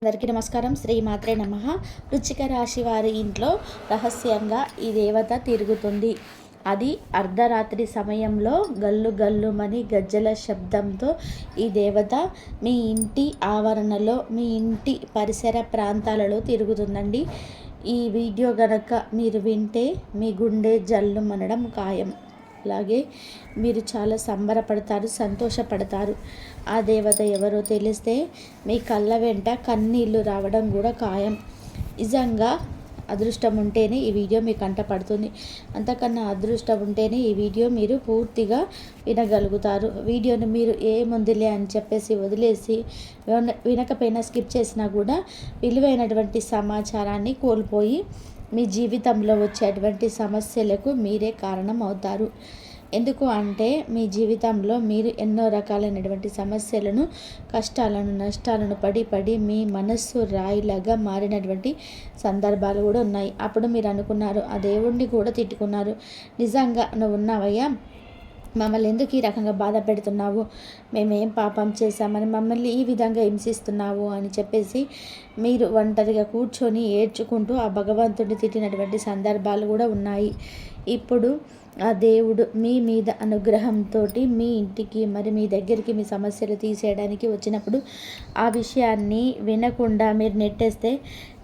అందరికీ నమస్కారం. శ్రీ మాత్రే నమః. వృశ్చిక రాశి వారి ఇంట్లో రహస్యంగా ఈ దేవత తిరుగుతుంది. అది అర్ధరాత్రి సమయంలో గల్లు గల్లుమని గజ్జల శబ్దంతో ఈ దేవత మీ ఇంటి ఆవరణలో, మీ ఇంటి పరిసర ప్రాంతాలలో తిరుగుతుందండి. ఈ వీడియో గనక మీరు వింటే మీ గుండె జల్లుమనడం ఖాయం. అలాగే మీరు చాలా సంబరపడతారు, సంతోషపడతారు. ఆ దేవత ఎవరో తెలిస్తే మీ కళ్ళ వెంట కన్నీళ్ళు రావడం కూడా ఖాయం. నిజంగా అదృష్టం ఉంటేనే ఈ వీడియో మీ కంట పడుతుంది. అంతకన్నా అదృష్టం ఉంటేనే ఈ వీడియో మీరు పూర్తిగా వినగలుగుతారు. వీడియోని మీరు ఏముందిలే అని చెప్పేసి వదిలేసి వినకపోయినా స్కిప్ చేసినా కూడా విలువైనటువంటి సమాచారాన్ని కోల్పోయి మీ జీవితంలో వచ్చేటువంటి సమస్యలకు మీరే కారణం అవుతారు. ఎందుకు అంటే మీ జీవితంలో మీరు ఎన్నో రకాలైనటువంటి సమస్యలను, కష్టాలను, నష్టాలను పడి మీ మనస్సు రాయిలాగా మారినటువంటి సందర్భాలు కూడా ఉన్నాయి. అప్పుడు మీరు అనుకున్నారు, ఆ దేవుణ్ణి కూడా తిట్టుకున్నారు, నిజంగా నువ్వు ఉన్నావయ్యా, మమ్మల్ని ఎందుకు ఈ రకంగా బాధ పెడుతున్నావు, మేమేం పాపం చేశామని మమ్మల్ని ఈ విధంగా హింసిస్తున్నావు అని చెప్పేసి మీరు ఒంటరిగా కూర్చొని ఏడ్చుకుంటూ ఆ భగవంతుడిని తిట్టినటువంటి సందర్భాలు కూడా ఉన్నాయి. ఇప్పుడు ఆ దేవుడు మీ మీద అనుగ్రహంతో మీ ఇంటికి మరి మీ దగ్గరికి మీ సమస్యలు తీసేయడానికి వచ్చినప్పుడు ఆ విషయాన్ని వినకుండా మీరు నెట్టేస్తే,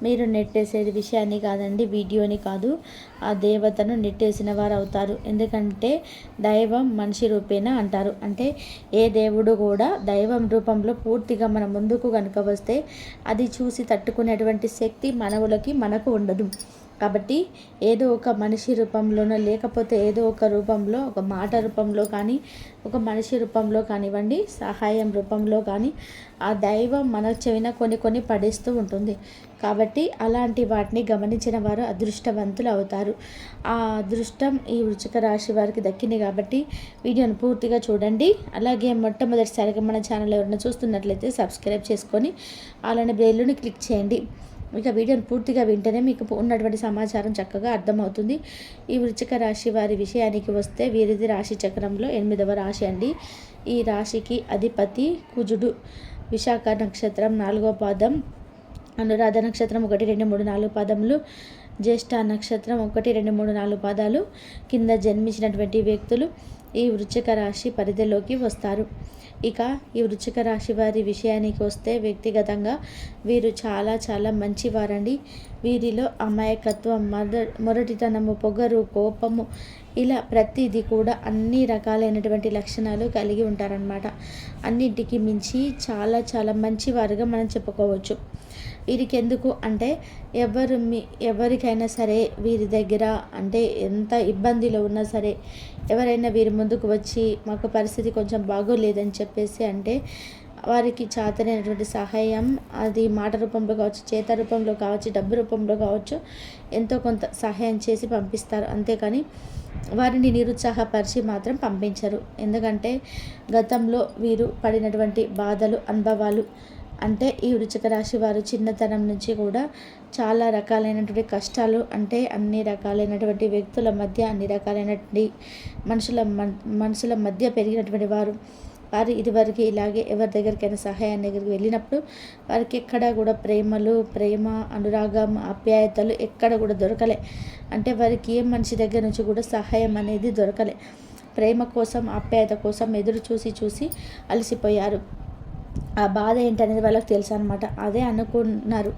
మీరు నెట్టేసేది విషయాన్ని కాదండి, వీడియోని కాదు, ఆ దేవతను నెట్టేసిన వారు అవుతారు. ఎందుకంటే దైవం మనిషి రూపేణ అంటారు. అంటే ఏ దేవుడు కూడా దైవం రూపంలో పూర్తిగా మన ముందుకు కనుక వస్తే అది చూసి తట్టుకునేటువంటి శక్తి మనకు ఉండదు. కాబట్టి ఏదో ఒక మనిషి రూపంలోనో, లేకపోతే ఏదో ఒక రూపంలో, ఒక మాట రూపంలో కానీ, ఒక మనిషి రూపంలో కానివ్వండి, సహాయం రూపంలో కానీ ఆ దైవం మన చెవిన కొన్ని పడేస్తూ ఉంటుంది. కాబట్టి అలాంటి వాటిని గమనించిన వారు అదృష్టవంతులు అవుతారు. ఆ అదృష్టం ఈ వృశ్చిక రాశి వారికి దక్కింది. కాబట్టి వీడియోను పూర్తిగా చూడండి. అలాగే మొట్టమొదటిసారిగా మన ఛానల్ ఎవరైనా చూస్తున్నట్లయితే సబ్స్క్రైబ్ చేసుకొని అలానే బెల్లుని క్లిక్ చేయండి. ఇక వీడియోని పూర్తిగా వింటేనే మీకు ఉన్నటువంటి సమాచారం చక్కగా అర్థమవుతుంది. ఈ వృశ్చిక రాశి వారి విషయానికి వస్తే వీరిది రాశి చక్రంలో 8వ రాశి అండి. ఈ రాశికి అధిపతి కుజుడు. విశాఖ నక్షత్రం 4వ పాదం, అనురాధ నక్షత్రం 1, 2, 3, 4 పాదములు, జ్యేష్ఠ నక్షత్రం 1, 2, 3, 4 పాదాలు కింద జన్మించినటువంటి వ్యక్తులు ఈ వృశ్చిక రాశి పరిధిలోకి వస్తారు. ఇక ఈ వృశ్చిక రాశి వారి విషయానికి వస్తే వ్యక్తిగతంగా వీరు చాలా మంచివారండి. వీరిలో అమాయకత్వం, మొరటితనము, పొగరు, కోపము, ఇలా ప్రతిదీ కూడా అన్ని రకాలైనటువంటి లక్షణాలు కలిగి ఉంటారనమాట. అన్నింటికి మించి చాలా మంచివారుగా మనం చెప్పుకోవచ్చు. వీరికి ఎందుకు అంటే ఎవరికైనా సరే వీరి దగ్గర అంటే ఎంత ఇబ్బందిలో ఉన్నా సరే ఎవరైనా వీరి ముందుకు వచ్చి మాకు పరిస్థితి కొంచెం బాగోలేదని చెప్పేసి అంటే వారికి చాతనైనటువంటి సహాయం, అది మాట రూపంలో కావచ్చు, చేత రూపంలో కావచ్చు, డబ్బు రూపంలో కావచ్చు, ఎంతో కొంత సహాయం చేసి పంపిస్తారు. అంతేకాని వారిని నిరుత్సాహపరిచి మాత్రం పంపించరు. ఎందుకంటే గతంలో వీరు పడినటువంటి బాధలు, అనుభవాలు, అంటే ఈ వృశ్చిక రాశి వారు చిన్నతనం నుంచి కూడా చాలా రకాలైనటువంటి కష్టాలు, అంటే అన్ని రకాలైనటువంటి వ్యక్తుల మధ్య, అన్ని రకాలైనటువంటి మనుషుల మధ్య పెరిగినటువంటి వారు ఇదివరకు ఇలాగే ఎవరి దగ్గరికైనా సహాయం దగ్గరికి వెళ్ళినప్పుడు వారికి ఎక్కడ కూడా ప్రేమ, అనురాగం, ఆప్యాయతలు ఎక్కడ కూడా దొరకలే. అంటే వారికి ఏ మనిషి దగ్గర నుంచి కూడా సహాయం అనేది దొరకలే. ప్రేమ కోసం, ఆప్యాయత కోసం ఎదురు చూసి అలసిపోయారు. ఆ బాధ ఏంటనేది వాళ్ళకి తెలుసు అనమాట. అదే అనుకున్నారు,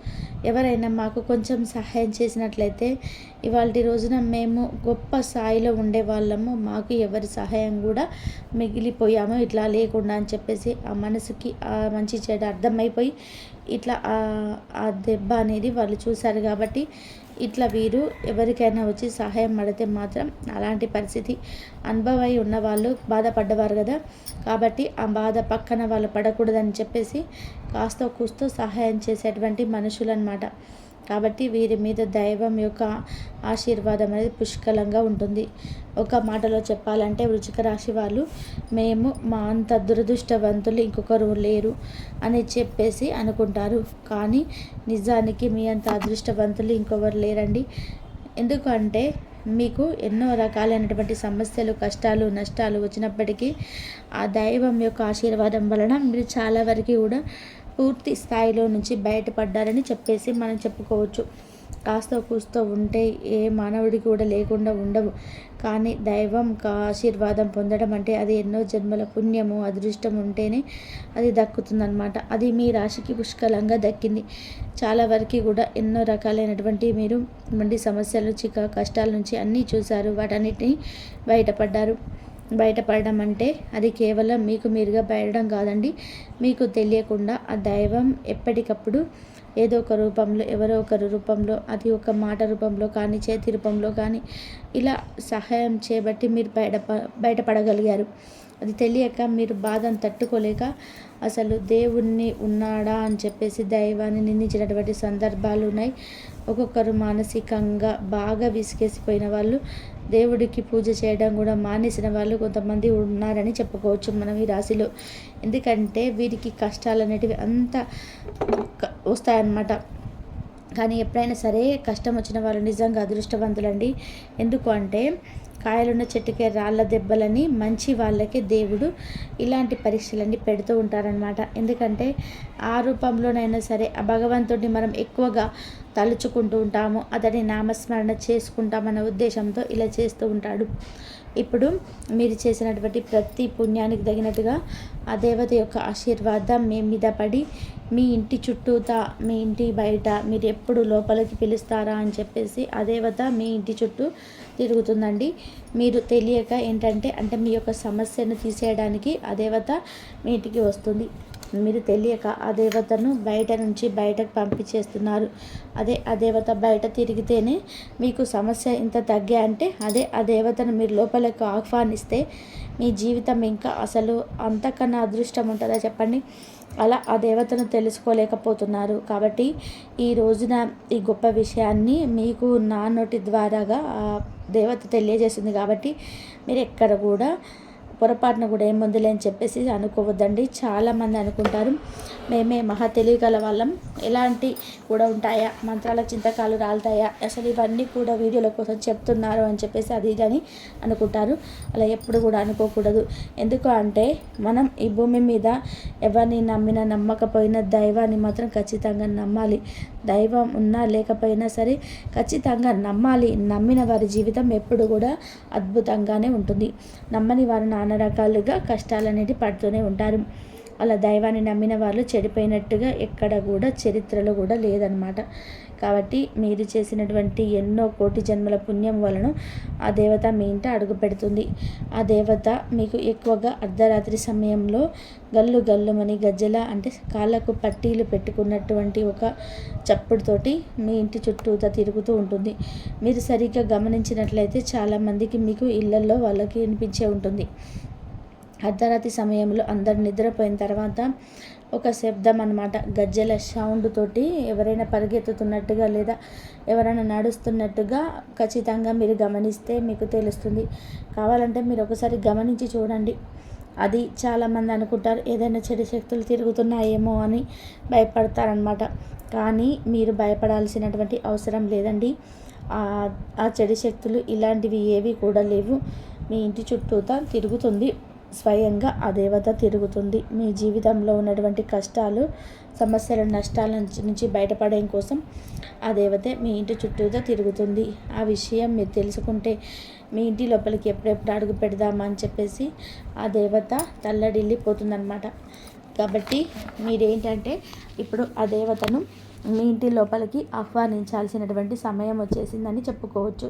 ఎవరైనా మాకు కొంచెం సహాయం చేసినట్లయితే ఇవాళ రోజున మేము గొప్ప స్థాయిలో ఉండేవాళ్ళము, మాకు ఎవరి సహాయం కూడా మిగిలిపోయాము ఇట్లా లేకుండా అని చెప్పేసి ఆ మనసుకి ఆ మంచి చెడు అర్థమైపోయి ఇట్లా ఆ దెబ్బ అనేది వాళ్ళు చూశారు. కాబట్టి ఇట్లా వీరు ఎవరికైనా వచ్చి సహాయం అడిగితే మాత్రం అలాంటి పరిస్థితి అనుభవై ఉన్న వాళ్ళు బాధపడ్డవారు కదా, కాబట్టి ఆ బాధ పక్కన వాళ్ళు పడకూడదని చెప్పేసి కాస్త కూస్తో సహాయం చేసేటువంటి మనుషులు అన్నమాట. కాబట్టి వీరి మీద దైవం యొక్క ఆశీర్వాదం అనేది పుష్కలంగా ఉంటుంది. ఒక మాటలో చెప్పాలంటే వృశ్చిక రాశి వాళ్ళు మేము మా అంత దురదృష్టవంతులు ఇంకొకరు లేరు అని చెప్పేసి అనుకుంటారు. కానీ నిజానికి మీ అంత అదృష్టవంతులు ఇంకొకరు లేరండి. ఎందుకంటే మీకు ఎన్నో రకాలైనటువంటి సమస్యలు, కష్టాలు, నష్టాలు వచ్చినప్పటికీ ఆ దైవం యొక్క ఆశీర్వాదం వలన మీరు చాలా వరకు కూడా పూర్తి స్థాయిలో నుంచి బయటపడ్డారని చెప్పేసి మనం చెప్పుకోవచ్చు. కాస్తో కూస్తో ఉంటే ఏ మానవుడికి కూడా లేకుండా ఉండవు. కానీ దైవం ఆశీర్వాదం పొందడం అంటే అది ఎన్నో జన్మల పుణ్యము, అదృష్టం ఉంటేనే అది దక్కుతుందనమాట. అది మీ రాశికి పుష్కలంగా దక్కింది. చాలా వరకు కూడా ఎన్నో రకాలైనటువంటి మీరు మండి సమస్యల నుంచి, కష్టాల నుంచి అన్నీ చూశారు. వాటన్నిటిని బయటపడ్డారు. బయటపడడం అంటే అది కేవలం మీకు మీరుగా బయటడం కాదండి. మీకు తెలియకుండా ఆ దైవం ఎప్పటికప్పుడు ఏదో ఒక రూపంలో, ఎవరో ఒకరి రూపంలో, అది ఒక మాట రూపంలో కానీ, చేతి రూపంలో కానీ ఇలా సహాయం చేయబట్టి మీరు బయటపడగలిగారు. అది తెలియక మీరు బాధను తట్టుకోలేక అసలు దేవుణ్ణి ఉన్నాడా అని చెప్పేసి దైవాన్ని నిందించినటువంటి సందర్భాలు ఉన్నాయి. ఒక్కొక్కరు మానసికంగా బాగా విసిగేసిపోయిన వాళ్ళు, దేవుడికి పూజ చేయడం కూడా మానేసిన వాళ్ళు కొంతమంది ఉన్నారని చెప్పుకోవచ్చు మనం ఈ రాశిలో. ఎందుకంటే వీరికి కష్టాలు అనేటివి అంత వస్తాయన్నమాట. కానీ ఎప్పుడైనా సరే కష్టం వచ్చిన వాళ్ళు నిజంగా అదృష్టవంతులండి. ఎందుకు అంటే కాయలున్న చెట్టుకే రాళ్ళ దెబ్బలని మంచి వాళ్ళకే దేవుడు ఇలాంటి పరీక్షలన్నీ పెడుతూ ఉంటారనమాట. ఎందుకంటే ఆ రూపంలోనైనా సరే ఆ భగవంతుడిని మనం ఎక్కువగా తలుచుకుంటూ ఉంటాము, అతని నామస్మరణ చేసుకుంటామన్న ఉద్దేశంతో ఇలా చేస్తూ ఉంటాడు. ఇప్పుడు మీరు చేసినటువంటి ప్రతి పుణ్యానికి తగినట్టుగా ఆ దేవత యొక్క ఆశీర్వాదం మీ మీద పడి మీ ఇంటి చుట్టూతా, మీ ఇంటి బయట మీరు ఎప్పుడు లోపలికి పిలుస్తారా అని చెప్పేసి ఆ దేవత మీ ఇంటి చుట్టూ తిరుగుతుందండి. మీరు తెలియక ఏంటంటే మీ యొక్క సమస్యను తీసేయడానికి ఆ దేవత మీ ఇంటికి వస్తుంది. మీరు తెలియక ఆ దేవతను బయట నుంచి బయటకు పంపించేస్తున్నారు. ఆ దేవత బయట తిరిగితేనే మీకు సమస్య ఇంత తగ్గే అంటే ఆ దేవతను మీరు లోపలకు ఆహ్వానిస్తే మీ జీవితం ఇంకా అసలు అంతకన్నా అదృష్టం ఉంటుందా చెప్పండి. అలా ఆ దేవతను తెలుసుకోలేకపోతున్నారు. కాబట్టి ఈ రోజున ఈ గొప్ప విషయాన్ని మీకు నా నోటి ద్వారాగా ఆ దేవత తెలియజేసింది. కాబట్టి మీరు ఎక్కడ కూడా పొరపాటున కూడా ఏం ముందులే అని చెప్పేసి అనుకోవద్దండి. చాలామంది అనుకుంటారు మేమే మహా తెలియగల వాళ్ళం, ఎలాంటి కూడా ఉంటాయా, మంత్రాల చింతకాలు రాలుతాయా, అసలు ఇవన్నీ కూడా వీడియోల కోసం చెప్తున్నారు అని చెప్పేసి అది ఇదని అనుకుంటారు. అలా ఎప్పుడు కూడా అనుకోకూడదు. ఎందుకు అంటే మనం ఈ భూమి మీద ఎవరిని నమ్మినా నమ్మకపోయినా దైవాన్ని మాత్రం ఖచ్చితంగా నమ్మాలి. దైవం ఉన్నా లేకపోయినా సరే ఖచ్చితంగా నమ్మాలి. నమ్మిన వారి జీవితం ఎప్పుడు కూడా అద్భుతంగానే ఉంటుంది. నమ్మని వారు నాన్న రకాలుగా కష్టాలు అనేది పడుతూనే ఉంటారు. అలా దైవాన్ని నమ్మిన వాళ్ళు చెడిపోయినట్టుగా ఎక్కడ కూడా చరిత్రలో కూడా లేదనమాట. కాబట్టి మీరు చేసినటువంటి ఎన్నో కోటి జన్మల పుణ్యం వలన ఆ దేవత మీ ఇంట అడుగు పెడుతుంది. ఆ దేవత మీకు ఎక్కువగా అర్ధరాత్రి సమయంలో గల్లు గల్లుమని గజ్జల అంటే కాళ్ళకు పట్టీలు పెట్టుకున్నటువంటి ఒక చప్పుడుతోటి మీ ఇంటి చుట్టూతా తిరుగుతూ ఉంటుంది. మీరు సరిగ్గా గమనించినట్లయితే చాలామందికి మీకు ఇళ్లలో వాళ్ళకి వినిపించే ఉంటుంది. అర్ధరాత్రి సమయంలో అందరు నిద్రపోయిన తర్వాత ఒక శబ్దం అన్నమాట, గజ్జెల సౌండ్ తోటి ఎవరైనా పరిగెత్తుతున్నట్టుగా లేదా ఎవరైనా నడుస్తున్నట్టుగా ఖచ్చితంగా మీరు గమనిస్తే మీకు తెలుస్తుంది. కావాలంటే మీరు ఒకసారి గమనించి చూడండి. అది చాలామంది అనుకుంటారు ఏదైనా చెడు శక్తులు తిరుగుతున్నాయేమో అని భయపడతారనమాట. కానీ మీరు భయపడాల్సినటువంటి అవసరం లేదండి. ఆ చెడు శక్తులు ఇలాంటివి ఏవి కూడా లేవు. మీ ఇంటి చుట్టూతా తిరుగుతుంది, స్వయంగా ఆ దేవత తిరుగుతుంది. మీ జీవితంలో ఉన్నటువంటి కష్టాలు, సమస్యల, నష్టాల నుంచి బయటపడడం కోసం ఆ దేవతే మీ ఇంటి చుట్టూతో తిరుగుతుంది. ఆ విషయం మీరు తెలుసుకుంటే మీ ఇంటి లోపలికి ఎప్పుడెప్పుడు అడుగు పెడదామా అని చెప్పేసి ఆ దేవత తల్లడిల్లిపోతుందన్నమాట. కాబట్టి మీరేంటంటే ఇప్పుడు ఆ దేవతను మీ ఇంటి లోపలికి ఆహ్వానించాల్సినటువంటి సమయం వచ్చేసిందని చెప్పుకోవచ్చు.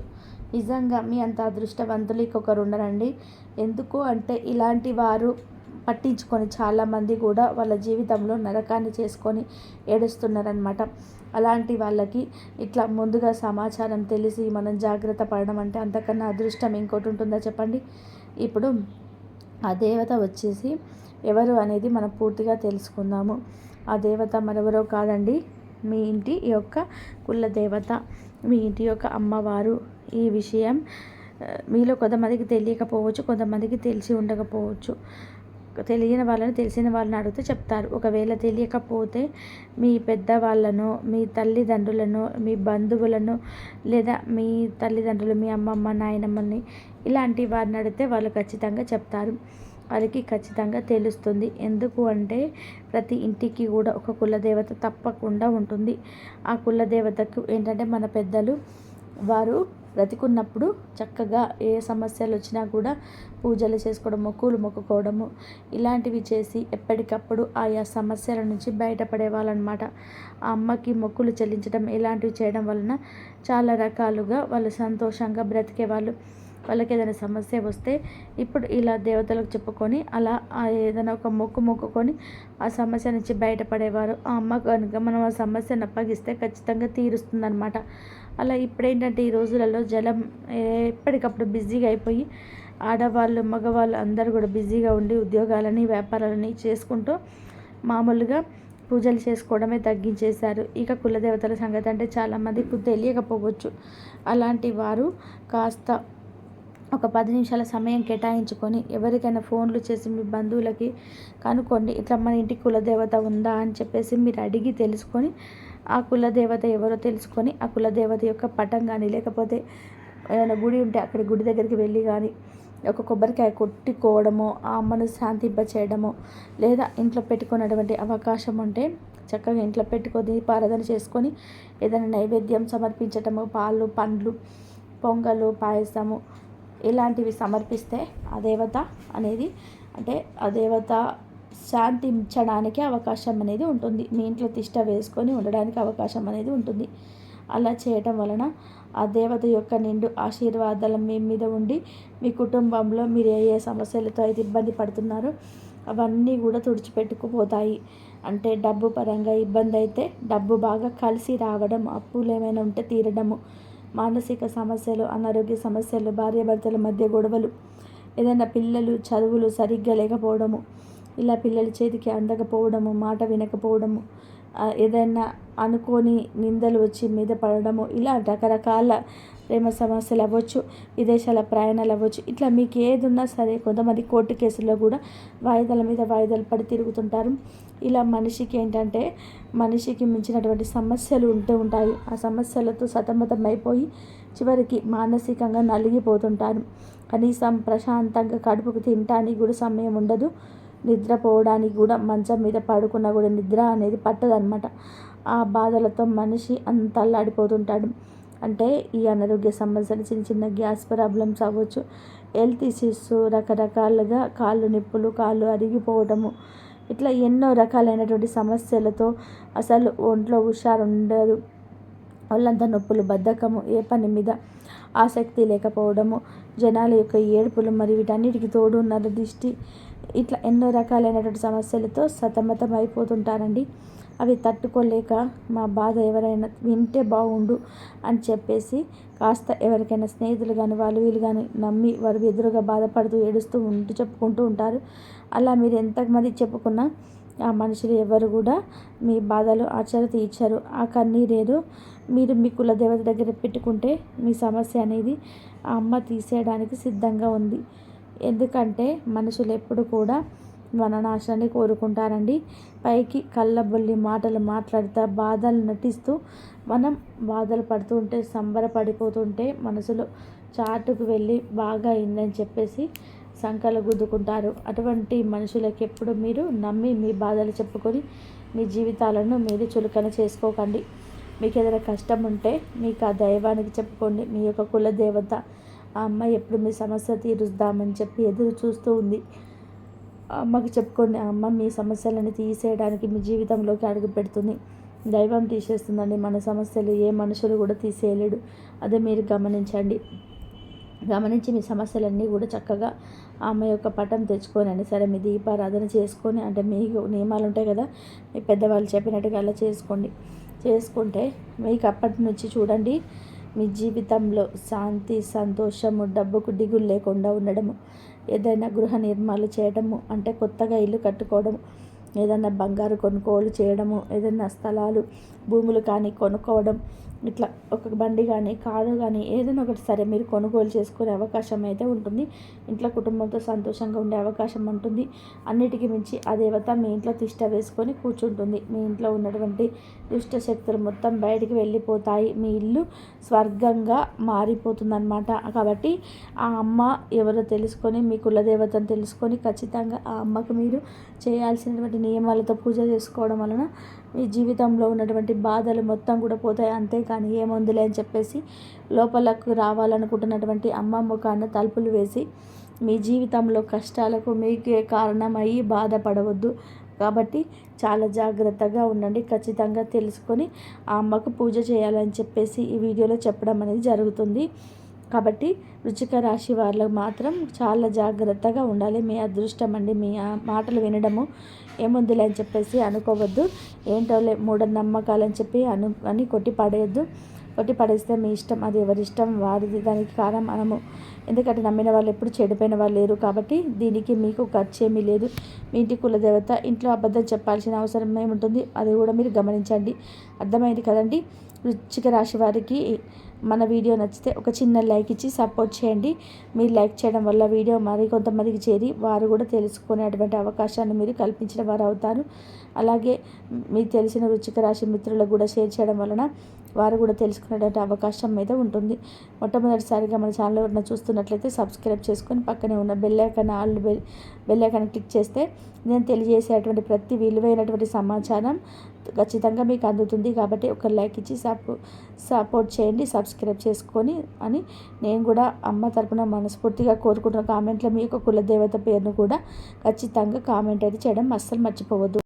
నిజంగా మీ అంత అదృష్టవంతులు ఇంకొకరు ఉండరండి. ఎందుకు అంటే ఇలాంటి వారు పట్టించుకొని చాలామంది కూడా వాళ్ళ జీవితంలో నరకాన్ని చేసుకొని ఏడుస్తున్నారనమాట. అలాంటి వాళ్ళకి ఇట్లా ముందుగా సమాచారం తెలిసి మనం జాగ్రత్త పడడం అంటే అంతకన్నా అదృష్టం ఇంకోటి ఉంటుందా చెప్పండి. ఇప్పుడు ఆ దేవత వచ్చేసి ఎవరు అనేది మనం పూర్తిగా తెలుసుకుందాము. ఆ దేవత మరెవరో కాదండి, మీ ఇంటి యొక్క కుల దేవత, మీ ఇంటి యొక్క అమ్మవారు. ఈ విషయం మీలో కొంతమందికి తెలియకపోవచ్చు, కొంతమందికి తెలిసి ఉండకపోవచ్చు. తెలియని వాళ్ళని తెలిసిన వాళ్ళని అడిగితే చెప్తారు. ఒకవేళ తెలియకపోతే మీ పెద్దవాళ్ళను, మీ తల్లిదండ్రులను, మీ బంధువులను లేదా మీ తల్లిదండ్రులు, మీ అమ్మమ్మ, నాయనమ్మని ఇలాంటి వారిని అడిగితే వాళ్ళు ఖచ్చితంగా చెప్తారు. ఆ వారికి ఖచ్చితంగా తెలుస్తుంది. ఎందుకు అంటే ప్రతి ఇంటికి కూడా ఒక కులదేవత తప్పకుండా ఉంటుంది. ఆ కులదేవతకు ఏంటంటే మన పెద్దలు వారు బ్రతికున్నప్పుడు చక్కగా ఏ సమస్యలు వచ్చినా కూడా పూజలు చేసుకోవడం, మొక్కులు మొక్కుకోవడము ఇలాంటివి చేసి ఎప్పటికప్పుడు ఆయా సమస్యల నుంచి బయటపడేవాళ్ళనమాట. ఆ అమ్మకి మొక్కులు చెల్లించడం ఇలాంటివి చేయడం వలన చాలా రకాలుగా వాళ్ళు సంతోషంగా బ్రతికేవాళ్ళు. వాళ్ళకి ఏదైనా సమస్య వస్తే ఇప్పుడు ఇలా దేవతలకు చెప్పుకొని అలా ఏదైనా ఒక మొక్కుకొని ఆ సమస్య నుంచి బయటపడేవారు. ఆ అమ్మ కనుక మనం ఆ సమస్యను అప్పగిస్తే ఖచ్చితంగా తీరుస్తుందనమాట. అలా ఇప్పుడేంటంటే ఈ రోజులలో జలం ఎప్పటికప్పుడు బిజీగా అయిపోయి ఆడవాళ్ళు మగవాళ్ళు అందరూ కూడా బిజీగా ఉండి ఉద్యోగాలని వ్యాపారాలని చేసుకుంటూ మామూలుగా పూజలు చేసుకోవడమే తగ్గించేశారు. ఇక కులదేవతల సంగతి అంటే చాలామందికి తెలియకపోవచ్చు. అలాంటి వారు కాస్త ఒక 10 నిమిషాల సమయం కేటాయించుకొని ఎవరికైనా ఫోన్లు చేసి మీ బంధువులకి కనుక్కోండి. ఇట్లా మన ఇంటికి కులదేవత ఉందా అని చెప్పేసి మీరు అడిగి తెలుసుకొని ఆ కులదేవత ఎవరో తెలుసుకొని ఆ కులదేవత యొక్క పటం కానీ లేకపోతే ఏదైనా గుడి ఉంటే అక్కడ గుడి దగ్గరికి వెళ్ళి కానీ ఒక కొబ్బరికాయ కొట్టుకోవడమో ఆ అమ్మను శాంతింపచేయడమో లేదా ఇంట్లో పెట్టుకున్నటువంటి అవకాశం ఉంటే చక్కగా ఇంట్లో పెట్టుకొని దీపారాధన చేసుకొని ఏదైనా నైవేద్యం సమర్పించటము, పాలు పండ్లు పొంగలు పాయసము ఇలాంటివి సమర్పిస్తే ఆ దేవత అనేది అంటే ఆ దేవత శాంతించడానికి అవకాశం అనేది ఉంటుంది. మీ ఇంట్లో తిష్ట వేసుకొని ఉండడానికి అవకాశం అనేది ఉంటుంది. అలా చేయటం వలన ఆ దేవత యొక్క నిండు ఆశీర్వాదాలు మీ మీద ఉండి మీ కుటుంబంలో మీరు ఏ సమస్యలతో అయితే ఇబ్బంది పడుతున్నారో అవన్నీ కూడా తుడిచిపెట్టుకుపోతాయి. అంటే డబ్బు పరంగా ఇబ్బంది అయితే డబ్బు బాగా కలిసి రావడం, అప్పులు ఏమైనా ఉంటే తీరడము, మానసిక సమస్యలు, అనారోగ్య సమస్యలు, భార్యాభర్తల మధ్య గొడవలు, ఏదైనా పిల్లలు చదువులు సరిగ్గా లేకపోవడము, ఇలా పిల్లల చేతికి అందకపోవడము, మాట వినకపోవడము, ఏదైనా అనుకోని నిందలు వచ్చి మీద పడడము, ఇలా రకరకాల ప్రేమ సమస్యలు అవ్వచ్చు, విదేశాల ప్రయాణాలు అవ్వచ్చు. ఇట్లా మీకు ఏది ఉన్నా సరే కొంతమంది కోర్టు కేసుల్లో కూడా వాయిదాల మీద వాయిదాలు పడి తిరుగుతుంటారు. ఇలా మనిషికి ఏంటంటే మనిషికి మించినటువంటి సమస్యలు ఉంటూ ఉంటాయి. ఆ సమస్యలతో సతమతం అయిపోయి చివరికి మానసికంగా నలిగిపోతుంటారు. కనీసం ప్రశాంతంగా కడుపుకు తినడానికి కూడా సమయం ఉండదు. నిద్రపోవడానికి కూడా మంచం మీద పడుకున్నా కూడా నిద్ర అనేది పట్టదనమాట. ఆ బాధలతో మనిషి అంత అల్లాడిపోతుంటాడు. అంటే ఈ అనారోగ్య సమస్యలు, చిన్న చిన్న గ్యాస్ ప్రాబ్లమ్స్ అవ్వచ్చు, హెల్త్ ఇష్యూస్, రకరకాలుగా కాళ్ళు నొప్పులు, కాళ్ళు అరిగిపోవడము, ఇట్లా ఎన్నో రకాలైనటువంటి సమస్యలతో అసలు ఒంట్లో హుషారు ఉండదు. వాళ్ళంతా నొప్పులు, బద్ధకము, ఏ పని మీద ఆసక్తి లేకపోవడము, జనాల యొక్క ఏడుపులు, మరి వీటన్నిటికి తోడు నరదిష్టి, ఇట్లా ఎన్నో రకాలైనటువంటి సమస్యలతో సతమతం అయిపోతుంటారండి. అవి తట్టుకోలేక మా బాధ ఎవరైనా వింటే బాగుండు అని చెప్పేసి కాస్త ఎవరికైనా స్నేహితులు కానీ వాళ్ళు వీళ్ళు కానీ నమ్మి వారు ఎదురుగా బాధపడుతూ ఏడుస్తూ చెప్పుకుంటూ ఉంటారు. అలా మీరు ఎంతమంది చెప్పుకున్నా ఆ మనుషులు ఎవరు కూడా మీ బాధలు ఆచర తీర్చరు. ఆ కన్నీరేదో మీరు మీ కులదేవత దగ్గర పెట్టుకుంటే మీ సమస్య అనేది ఆ అమ్మ తీసేయడానికి సిద్ధంగా ఉంది. ఎందుకంటే మనుషులు ఎప్పుడు కూడా మన నాశనాన్ని కోరుకుంటారండి. పైకి కళ్ళబొల్లి మాటలు మాట్లాడుతూ బాధలు నటిస్తూ మనం బాధలు పడుతూ ఉంటే సంబరపడిపోతుంటే మనసులో చాటుకు వెళ్ళి బాగా అయిందని చెప్పేసి సంకలు గుద్దుకుంటారు. అటువంటి మనుషులకి ఎప్పుడు మీరు నమ్మి మీ బాధలు చెప్పుకొని మీ జీవితాలను మీరు చులకన చేసుకోకండి. మీకు ఏదైనా కష్టం ఉంటే మీకు ఆ దైవానికి చెప్పుకోండి. మీ యొక్క కులదేవత ఆ అమ్మ ఎప్పుడు మీ సమస్య తీరుద్దామని చెప్పి ఎదురు చూస్తూ ఉంది. ఆ అమ్మకి చెప్పుకోండి. ఆ అమ్మ మీ సమస్యలను తీసేయడానికి మీ జీవితంలోకి అడుగు పెడుతుంది. దైవం తీసేస్తుందండి మన సమస్యలు, ఏ మనుషులు కూడా తీసేయలేడు. అదే మీరు గమనించండి. గమనించి మీ సమస్యలన్నీ కూడా చక్కగా ఆ అమ్మ యొక్క పటం తెచ్చుకోనండి. సరే మీ దీపారాధన చేసుకొని అంటే మీకు నియమాలు ఉంటాయి కదా, మీ పెద్దవాళ్ళు చెప్పినట్టుగా అలా చేసుకోండి. చేసుకుంటే మీకు అప్పటి నుంచి చూడండి మీ జీవితంలో శాంతి, సంతోషము, డబ్బుకు దిగులు లేకుండా ఉండడము, ఏదైనా గృహ నిర్మాణాలు చేయడము అంటే కొత్తగా ఇల్లు కట్టుకోవడము, ఏదైనా బంగారు కొనుగోలు చేయడము, ఏదైనా స్థలాలు భూములు కానీ కొనుక్కోవడం, ఇట్లా ఒక బండి కానీ కారు కానీ ఏదైనా ఒకటి సరే మీరు కొనుగోలు చేసుకునే అవకాశం అయితే ఉంటుంది. ఇంట్లో కుటుంబంతో సంతోషంగా ఉండే అవకాశం ఉంటుంది. అన్నిటికీ మించి ఆ దేవత మీ ఇంట్లో తిష్ట వేసుకొని కూర్చుంటుంది. మీ ఇంట్లో ఉన్నటువంటి దుష్ట శక్తులు మొత్తం బయటికి వెళ్ళిపోతాయి. మీ ఇల్లు స్వర్గంగా మారిపోతుందన్నమాట. కాబట్టి ఆ అమ్మ ఎవరో తెలుసుకొని, మీ కులదేవతను తెలుసుకొని ఖచ్చితంగా ఆ అమ్మకు మీరు చేయాల్సినటువంటి నియమాలతో పూజ చేసుకోవడం వలన మీ జీవితంలో ఉన్నటువంటి బాధలు మొత్తం కూడా పోతాయి. అంతేకాని ఏముందిలే అని చెప్పేసి లోపలకు రావాలనుకుంటున్నటువంటి అమ్మ ముఖాన తలుపులు వేసి మీ జీవితంలో కష్టాలకు మీకే కారణమయ్యి బాధపడవద్దు. కాబట్టి చాలా జాగ్రత్తగా ఉండండి. ఖచ్చితంగా తెలుసుకొని ఆ అమ్మకు పూజ చేయాలని చెప్పేసి ఈ వీడియోలో చెప్పడం అనేది జరుగుతుంది. కాబట్టి వృశ్చిక రాశి వాళ్ళు మాత్రం చాలా జాగ్రత్తగా ఉండాలి. మీ అదృష్టం అండి. మీ మాటలు వినడము ఏముందిలే అని చెప్పేసి అనుకోవద్దు. ఏంటోలే మూఢనమ్మకాలని చెప్పి అని కొట్టి పడేస్తే మీ ఇష్టం. అది ఎవరిష్టం వారిది. దానికి కారణం మనము. ఎందుకంటే నమ్మిన వాళ్ళు ఎప్పుడు చెడిపోయిన వాళ్ళు లేరు. కాబట్టి దీనికి మీకు ఖర్చు ఏమీ లేదు. మీ ఇంటి కులదేవత ఇంట్లో అబద్ధం చెప్పాల్సిన అవసరం ఏముంటుంది, అది కూడా మీరు గమనించండి. అర్థమైంది కదండి. వృశ్చిక రాశి వారికి మన వీడియో నచ్చితే ఒక చిన్న లైక్ ఇచ్చి సపోర్ట్ చేయండి. మీరు లైక్ చేయడం వల్ల వీడియో మరి కొంతమందికి చేరి వారు కూడా తెలుసుకునేటువంటి అవకాశాన్ని మీరు కల్పించిన వారు అవుతారు. అలాగే మీకు తెలిసిన వృశ్చిక రాశి మిత్రులకు కూడా షేర్ చేయడం వలన వారు కూడా తెలుసుకునేటువంటి అవకాశం మీద ఉంటుంది. మొట్టమొదటిసారిగా మన ఛానల్ ఎవరైనా చూస్తున్నట్లయితే సబ్స్క్రైబ్ చేసుకొని పక్కనే ఉన్న బెల్ ఐకాన్ క్లిక్ చేస్తే నేను తెలియజేసేటువంటి ప్రతి విలువైనటువంటి సమాచారం ఖచ్చితంగా మీకు అందుతుంది. కాబట్టి ఒక లైక్ ఇచ్చి సపోర్ట్ చేయండి, సబ్స్క్రైబ్ చేసుకొని అని నేను కూడా అమ్మ తరపున మనస్ఫూర్తిగా కోరుకుంటున్న. కామెంట్లో మీ యొక్క కులదేవత పేరును కూడా ఖచ్చితంగా కామెంట్ అయితే చేయడం అస్సలు మర్చిపోవద్దు.